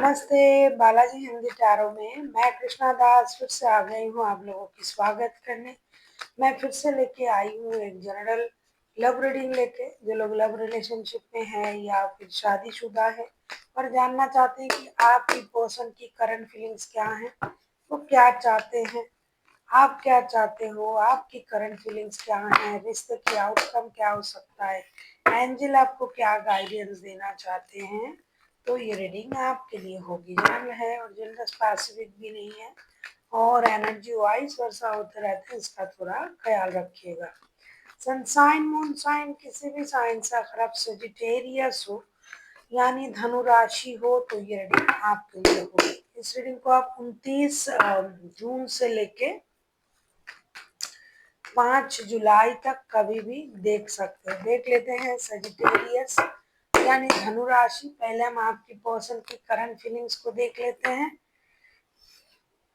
नमस्ते बालाजी हिंदी टैरो में मैं कृष्णा दास फिर से आ गई हूँ आप लोगों की स्वागत करने। मैं फिर से लेके आई हूँ एक जनरल लव रीडिंग लेके। जो लोग लव रिलेशनशिप में हैं या फिर शादीशुदा है और जानना चाहते हैं कि आपकी पर्सन की करंट फीलिंग्स क्या हैं, वो क्या चाहते हैं, आप क्या चाहते हो, आपकी करंट फीलिंग्स क्या हैं, रिश्ते की आउटकम क्या हो सकता है, एंजल आपको क्या गाइडेंस देना चाहते हैं। तो ये रीडिंग आपके लिए होगी। जनरल है और जनरल स्पेसिफिक भी नहीं है और एनर्जी वाइज वर्षा होते रहते हैं, इसका थोड़ा ख्याल रखिएगा। सनसाइन मून साइन किसी भी साइन से अगर आप सेजिटेरियस हो यानी धनु राशि हो तो ये रीडिंग आपके लिए होगी। इस रीडिंग को आप 29 जून से लेके 5 जुलाई तक कभी भी देख सकते हैं। देख लेते हैं सजिटेरियस यानी धनु राशि। पहले हम आपकी पर्सन की करंट फीलिंग्स को देख लेते हैं।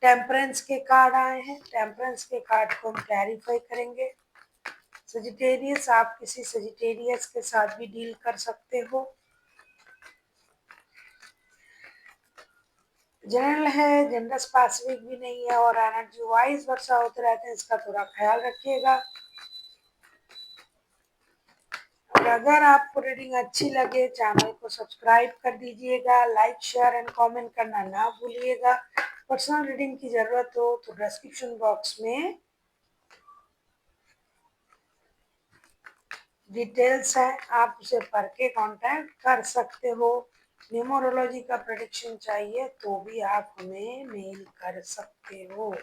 टेम्परेंस के कार्ड आए हैं, टेम्परेंस के कार्ड को हम क्लैरिफाई करेंगे। सजिटेरियस, आप किसी सजिटेरियस के साथ भी डील कर सकते हो। जनरल है, जनरल स्पेसिफिक भी नहीं है और एनर्जी वाइज वर्षा होते रहते हैं, इसका थोड़ा ख्याल रखिएगा। और अगर आपको रीडिंग अच्छी लगे चैनल को सब्सक्राइब कर दीजिएगा, लाइक शेयर एंड कमेंट करना ना भूलिएगा। पर्सनल रीडिंग की जरूरत हो तो डिस्क्रिप्शन बॉक्स में डिटेल्स है, आप उसे पढ़ के कांटेक्ट कर सकते हो। न्यूमरोलॉजी का प्रेडिक्शन चाहिए तो भी आप हमें मेल कर सकते हो।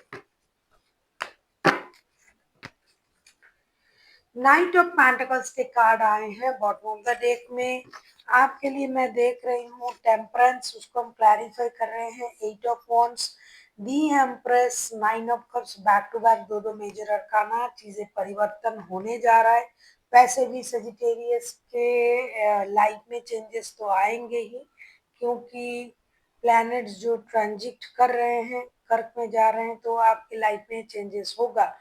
नाइट ऑफ पेंटिकल्स के कार्ड आए हैं बॉटम ऑफ द डेक में। आपके लिए मैं देख रही हूँ टेम्परेंस, उसको हम क्लैरिफाई कर रहे हैं। 8 of wands, the empress, 9 of cups, back to back दो मेजर अरकाना। चीजें परिवर्तन होने जा रहा है। वैसे भी सजिटेरियस के लाइफ में चेंजेस तो आएंगे ही, क्योंकि प्लैनेट्स जो ट्रांजिट कर रहे हैं, कर्क में जा रहे हैं, तो आपकी लाइफ में चेंजेस होगा।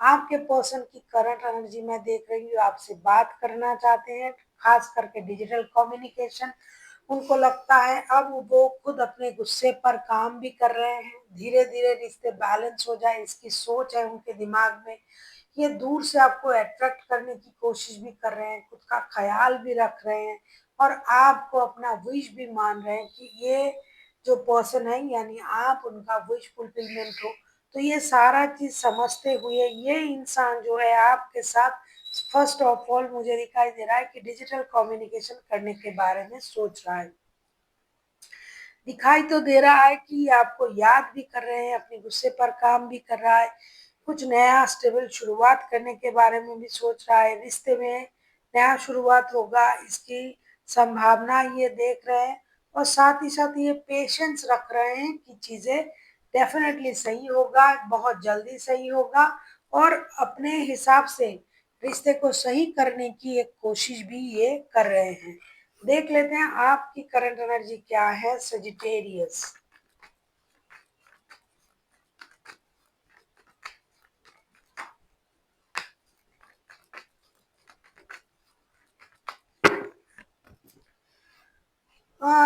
आपके पर्सन की करंट एनर्जी मैं देख रही हूँ, आपसे बात करना चाहते हैं, खास करके डिजिटल कम्युनिकेशन। उनको लगता है अब वो खुद अपने गुस्से पर काम भी कर रहे हैं, धीरे धीरे रिश्ते बैलेंस हो जाए इसकी सोच है उनके दिमाग में। ये दूर से आपको अट्रैक्ट करने की कोशिश भी कर रहे हैं, खुद का ख्याल भी रख रहे हैं और आपको अपना विश भी मान रहे हैं कि ये जो पर्सन है यानी आप उनका विश फुलफिलमेंट हो। तो ये सारा चीज समझते हुए ये इंसान जो है आपके साथ फर्स्ट ऑफ ऑल मुझे दिखाई दे रहा है कि डिजिटल कम्युनिकेशन करने के बारे में सोच रहा है। दिखाई तो दे रहा है कि आपको याद भी कर रहे हैं, अपने गुस्से पर काम भी कर रहा है, कुछ नया स्टेबल शुरुआत करने के बारे में भी सोच रहा है। रिश्ते में नया शुरुआत होगा इसकी संभावना ये देख रहे हैं और साथ ही साथ ये पेशेंस रख रहे हैं कि चीजें डेफिनेटली सही होगा, बहुत जल्दी सही होगा और अपने हिसाब से रिश्ते को सही करने की एक कोशिश भी ये कर रहे हैं। देख लेते हैं आपकी करंट एनर्जी क्या है सजिटेरियस।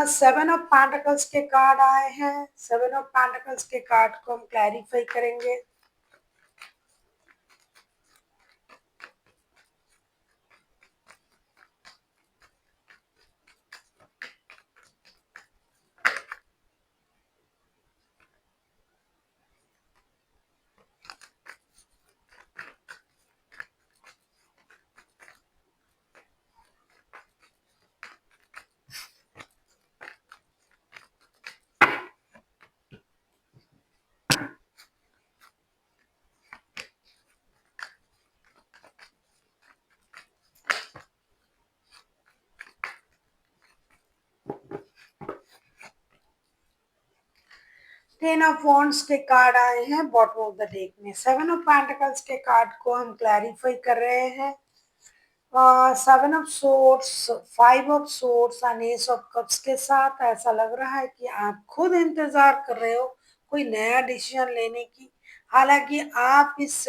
सेवन ऑफ पेंटिकल्स के कार्ड आए हैं। सेवन ऑफ पेंटिकल्स के कार्ड को हम क्लैरिफाई करेंगे। टेन ऑफ वॉन्ड्स के कार्ड आए हैं बॉटम ऑफ द डेक में। सेवन ऑफ पेंटिकल्स के कार्ड को हम क्लैरिफाई कर रहे हैं। Seven of source, five of source and S of cups के साथ ऐसा लग रहा है कि आप खुद इंतजार कर रहे हो कोई नया डिसीजन लेने की। हालांकि आप इस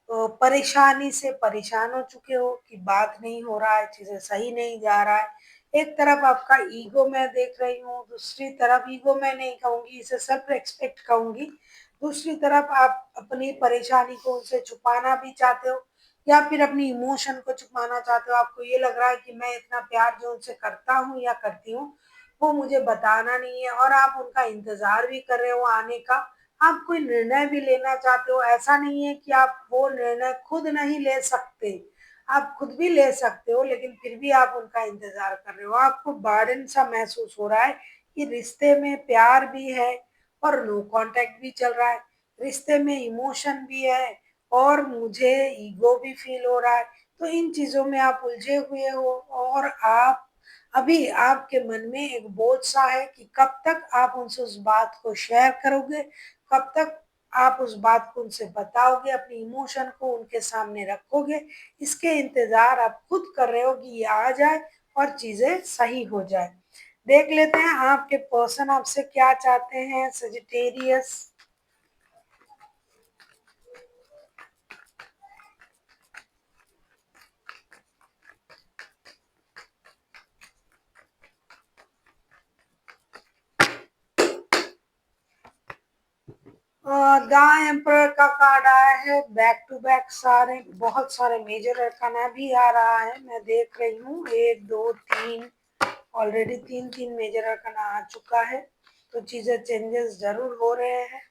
परेशानी से परेशान हो चुके हो कि बात नहीं हो रहा है, चीजें सही नहीं जा रहा है, एक तरफ आपका ईगो मैं देख रही हूँ, दूसरी तरफ ईगो मैं नहीं कहूँगी, इसे सेल्फ रिस्पेक्ट कहूँगी। दूसरी तरफ आप अपनी परेशानी को उनसे छुपाना भी चाहते हो या फिर अपनी इमोशन को छुपाना चाहते हो। आपको ये लग रहा है कि मैं इतना प्यार जो उनसे करता हूँ या करती हूँ, वो मुझे बताना नहीं है और आप उनका इंतज़ार भी कर रहे हो आने का। आप कोई निर्णय भी लेना चाहते हो, ऐसा नहीं है कि आप वो निर्णय खुद नहीं ले सकते। आप खुद भी ले सकते हो लेकिन फिर भी आप उनका इंतज़ार कर रहे हो। आपको बर्डन सा महसूस हो रहा है कि रिश्ते में प्यार भी है और नो कॉन्टैक्ट भी चल रहा है। रिश्ते में इमोशन भी है और मुझे ईगो भी फ़ील हो रहा है। तो इन चीज़ों में आप उलझे हुए हो और आप अभी आपके मन में एक बोझ-सा है कि कब तक आप उनसे उस बात को शेयर करोगे, कब तक आप उस बात को उनसे बताओगे, अपनी इमोशन को उनके सामने रखोगे। इसके इंतज़ार आप खुद कर रहे हो कि ये आ जाए और चीज़ें सही हो जाए। देख लेते हैं आपके पर्सन आपसे क्या चाहते हैं सजिटेरियस। द एम्परर का कार्ड आया है, बैक टू बैक सारे बहुत सारे मेजर अरकाना भी आ रहा है। मैं देख रही हूँ 1, 2, 3 ऑलरेडी 3-3 मेजर अरकाना आ चुका है, तो चीज़ें चेंजेस ज़रूर हो रहे हैं।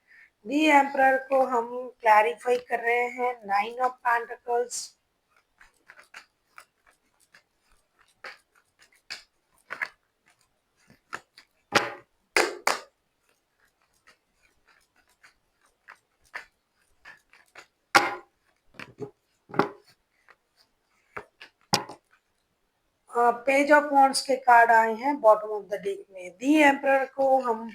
दी एम्परर को हम क्लैरिफाई कर रहे हैं, 9 of pentacles. Page of wands के कार्ड आए हैं बॉटम ऑफ द डेक में। दी एम्परर को हम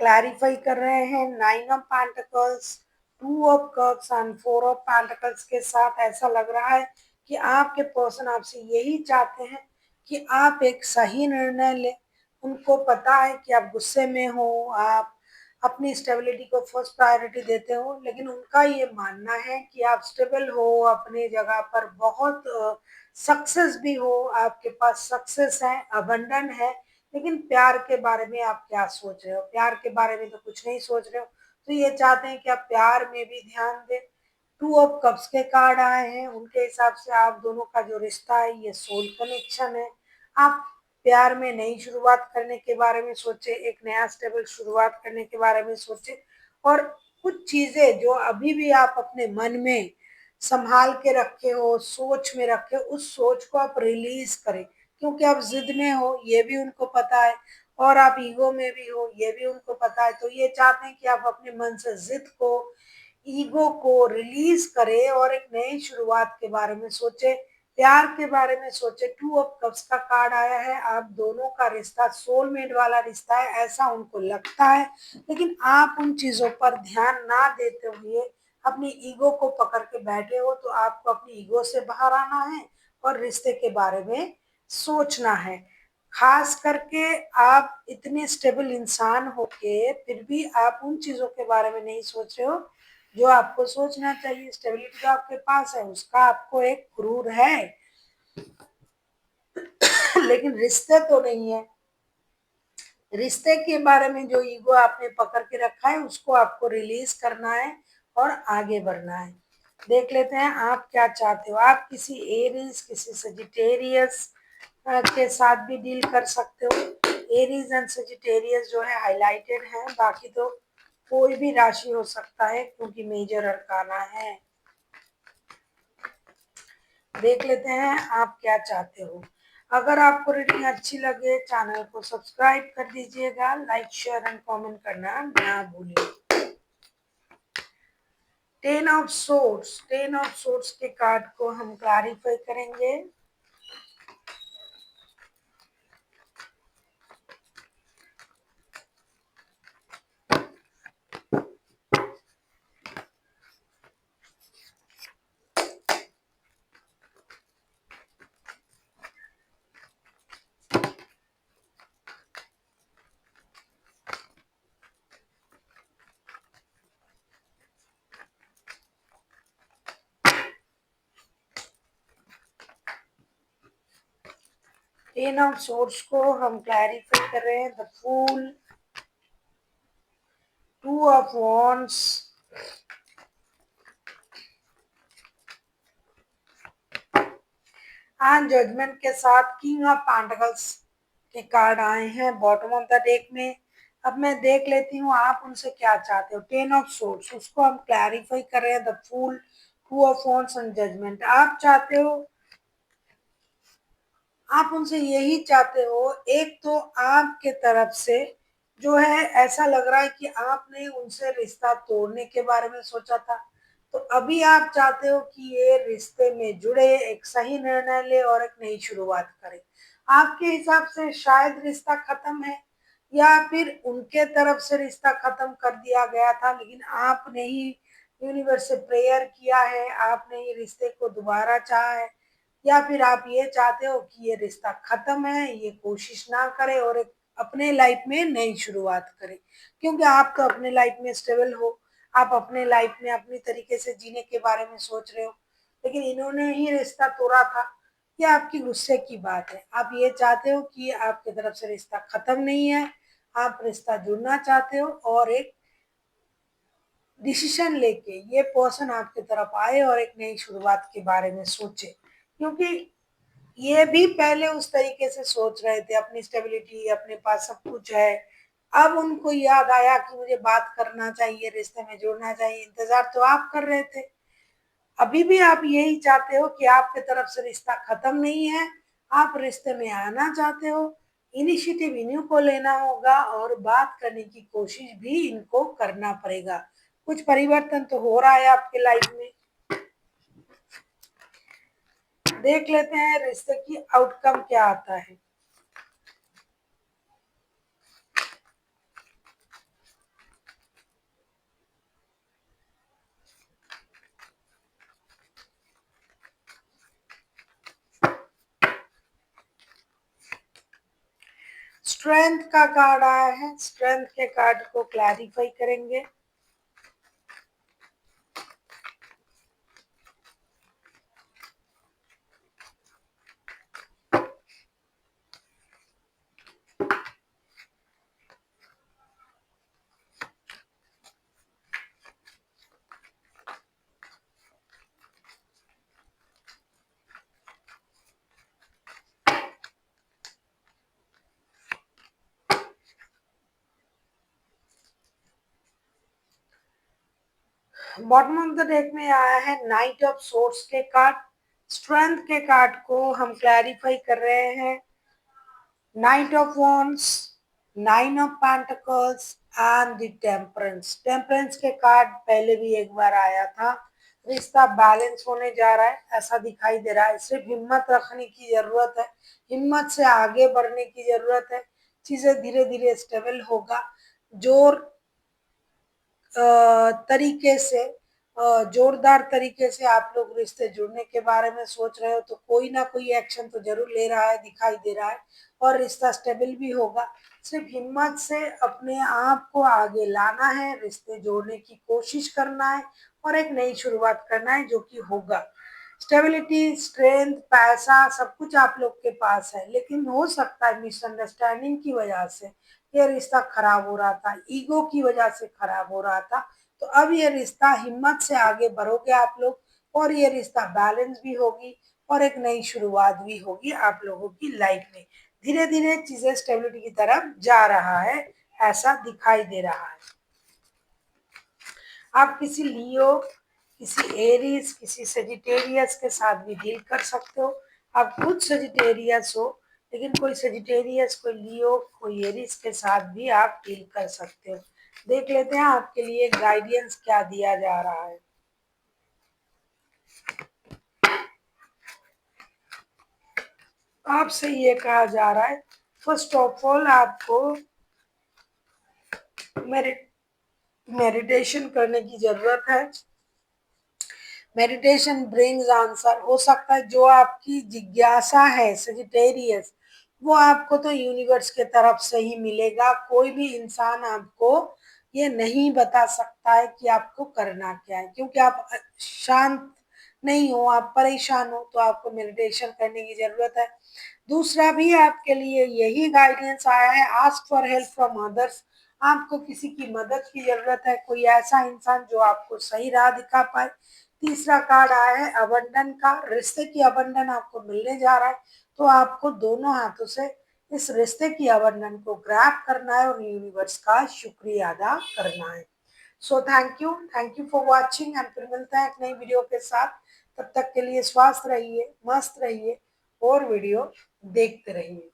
क्लैरिफाई कर रहे हैं, 9 of pentacles, 2 of cups and 4 of pentacles के साथ ऐसा लग रहा है कि आपके पर्सन आपसे यही चाहते हैं कि आप एक सही निर्णय लें। उनको पता है कि आप गुस्से में हो, आप अपनी स्टेबिलिटी को फर्स्ट प्रायोरिटी देते हो, लेकिन उनका ये मानना है कि आप स्टेबल हो अपनी जगह पर, बहुत सक्सेस भी हो, आपके पास सक्सेस है, अबंडन है, लेकिन प्यार के बारे में आप क्या सोच रहे हो? प्यार के बारे में तो कुछ नहीं सोच रहे हो। तो ये चाहते हैं कि आप प्यार में भी ध्यान दें। 2 ऑफ कप्स के कार्ड आए हैं, उनके हिसाब से आप दोनों का जो रिश्ता है ये सोल कनेक्शन है। आप प्यार में नई शुरुआत करने के बारे में सोचे, एक नया स्टेबल शुरुआत करने के बारे में सोचे और कुछ चीज़ें जो अभी भी आप अपने मन में संभाल के रखे हो, सोच में रखे हो, उस सोच को आप रिलीज़ करें। क्योंकि आप ज़िद में हो, ये भी उनको पता है और आप ईगो में भी हो, ये भी उनको पता है। तो ये चाहते हैं कि आप अपने मन से ज़िद को, ईगो को रिलीज़ करें और एक नई शुरुआत के बारे में सोचें, प्यार के बारे में सोचें। 2 ऑफ कप्स का कार्ड आया है, आप दोनों का रिश्ता सोलमेट वाला रिश्ता है, ऐसा उनको लगता है। लेकिन आप उन चीज़ों पर ध्यान ना देते हुए अपनी ईगो को पकड़ के बैठे हो, तो आपको अपनी ईगो से बाहर आना है और रिश्ते के बारे में सोचना है। खास करके आप इतने स्टेबल इंसान होके फिर भी आप उन चीज़ों के बारे में नहीं सोच रहे हो जो आपको सोचना चाहिए। स्टेबिलिटी तो आपके पास है, उसका आपको एक गुरूर है, लेकिन रिश्ते तो नहीं है। रिश्ते के बारे में जो ईगो आपने पकड़ के रखा है उसको आपको रिलीज करना है और आगे बढ़ना है। देख लेते हैं आप क्या चाहते हो। आप किसी एरीज, किसी सजिटेरियस के साथ भी डील कर सकते हो। एरीज एंड सजिटेरियस जो है हाईलाइटेड है, बाकी तो कोई भी राशि हो सकता है क्योंकि मेजर अरकाना है। देख लेते हैं आप क्या चाहते हो। अगर आपको रीडिंग अच्छी लगे चैनल को सब्सक्राइब कर दीजिएगा, लाइक शेयर एंड कमेंट करना ना भूलिए। 10 ऑफ सोर्ट्स के कार्ड को हम क्लैरिफाई करेंगे। टेन ऑफ सोर्स को हम क्लैरिफाई कर रहे हैं, the fool, two of wands, and judgement के साथ किंग ऑफ पेंटिकल्स के कार्ड आए हैं बॉटम ऑफ द डेक में। अब मैं देख लेती हूँ आप उनसे क्या चाहते हो। टेन ऑफ सोर्स उसको हम क्लैरिफाई कर रहे हैं, the fool, two of wands and judgement. आप चाहते हो, आप उनसे यही चाहते हो, एक तो आपके तरफ से जो है ऐसा लग रहा है कि आपने उनसे रिश्ता तोड़ने के बारे में सोचा था, तो अभी आप चाहते हो कि ये रिश्ते में जुड़े, एक सही निर्णय ले और एक नई शुरुआत करे। आपके हिसाब से शायद रिश्ता खत्म है, या फिर उनके तरफ से रिश्ता खत्म कर दिया गया था, लेकिन आपने ही यूनिवर्स से प्रेयर किया है, आपने ही रिश्ते को दोबारा चाहा है। या फिर आप ये चाहते हो कि ये रिश्ता खत्म है, ये कोशिश ना करे और एक अपने लाइफ में नई शुरुआत करे, क्योंकि आप तो अपने लाइफ में स्टेबल हो, आप अपने लाइफ में अपनी तरीके से जीने के बारे में सोच रहे हो, लेकिन इन्होंने ही रिश्ता तोड़ा था। ये आपकी गुस्से की बात है। आप ये चाहते हो कि आपकी तरफ से रिश्ता खत्म नहीं है, आप रिश्ता जुड़ना चाहते हो और एक डिसीजन लेके ये पर्सन आपकी तरफ आए और एक नई शुरुआत के बारे में सोचे, क्योंकि ये भी पहले उस तरीके से सोच रहे थे, अपनी स्टेबिलिटी, अपने पास सब कुछ है। अब उनको याद आया कि मुझे बात करना चाहिए, रिश्ते में जुड़ना चाहिए। इंतजार तो आप कर रहे थे, अभी भी आप यही चाहते हो कि आपके तरफ से रिश्ता खत्म नहीं है, आप रिश्ते में आना चाहते हो। इनिशिएटिव इन्हीं को लेना होगा और बात करने की कोशिश भी इनको करना पड़ेगा। कुछ परिवर्तन तो हो रहा है आपके लाइफ में। देख लेते हैं रिश्ते की आउटकम क्या आता है। स्ट्रेंथ का कार्ड आया है, स्ट्रेंथ के कार्ड को क्लैरिफाई करेंगे। बॉटम ऑफ द डेक में आया है नाइट ऑफ सोर्स के कार्ड। स्ट्रेंथ के कार्ड को हम क्लैरिफाई कर रहे हैं, night of wands, nine of pentacles and the temperance. Temperance के कार्ड पहले भी एक बार आया था। रिश्ता बैलेंस होने जा रहा है ऐसा दिखाई दे रहा है, सिर्फ हिम्मत रखने की जरूरत है, हिम्मत से आगे बढ़ने की जरूरत है। चीजें धीरे धीरे स्टेबल होगा। जोर तरीके से, जोरदार तरीके से आप लोग रिश्ते जुड़ने के बारे में सोच रहे हो, तो कोई ना कोई एक्शन तो जरूर ले रहा है, दिखाई दे रहा है, और रिश्ता स्टेबल भी होगा। सिर्फ हिम्मत से अपने आप को आगे लाना है, रिश्ते जोड़ने की कोशिश करना है और एक नई शुरुआत करना है, जो कि होगा। स्टेबिलिटी, स्ट्रेंथ, पैसा सब कुछ आप लोग के पास है, लेकिन हो सकता है मिसअंडरस्टैंडिंग की वजह से ये रिश्ता खराब हो रहा था, ईगो की वजह से खराब हो रहा था। तो अब ये रिश्ता, हिम्मत से आगे बढ़ोगे आप लोग और ये रिश्ता बैलेंस भी होगी और एक नई शुरुआत भी होगी आप लोगों की लाइफ में। धीरे धीरे चीजें स्टेबिलिटी की तरफ जा रहा है, ऐसा दिखाई दे रहा है। आप किसी लियो, किसी एरीज, किसी सेजिटेरियस के साथ भी डील कर सकते हो। आप खुद सेजिटेरियस हो, लेकिन कोई सेजिटेरियस, कोई लियो, कोई एरीज के साथ भी आप डील कर सकते हो। देख लेते हैं आपके लिए गाइडेंस क्या दिया जा रहा है। आपसे ये कहा जा रहा है, फर्स्ट ऑफ ऑल आपको मेडिटेशन करने की जरूरत है। Meditation brings answer. हो सकता है जो आपकी जिज्ञासा है सजिटेरियस, वो आपको तो यूनिवर्स के तरफ से ही मिलेगा। कोई भी इंसान आपको ये नहीं बता सकता है कि आपको करना क्या है, क्योंकि आप शांत नहीं हो, आप परेशान हो, तो आपको मेडिटेशन करने की जरूरत है। दूसरा भी आपके लिए यही गाइडेंस आया है, ask for help from others. आपको किसी की मदद की जरूरत है, कोई ऐसा इंसान जो आपको सही राह दिखा पाए। तीसरा कार्ड आया है अबंडन का, रिश्ते की अबंडन आपको मिलने जा रहा है, तो आपको दोनों हाथों से इस रिश्ते की अबंडन को ग्रैब करना है और यूनिवर्स का शुक्रिया अदा करना है। So thank you for watching and फिर मिलते हैं एक नई वीडियो के साथ। तब तक के लिए स्वस्थ रहिए, मस्त रहिए और वीडियो देखते रहिए।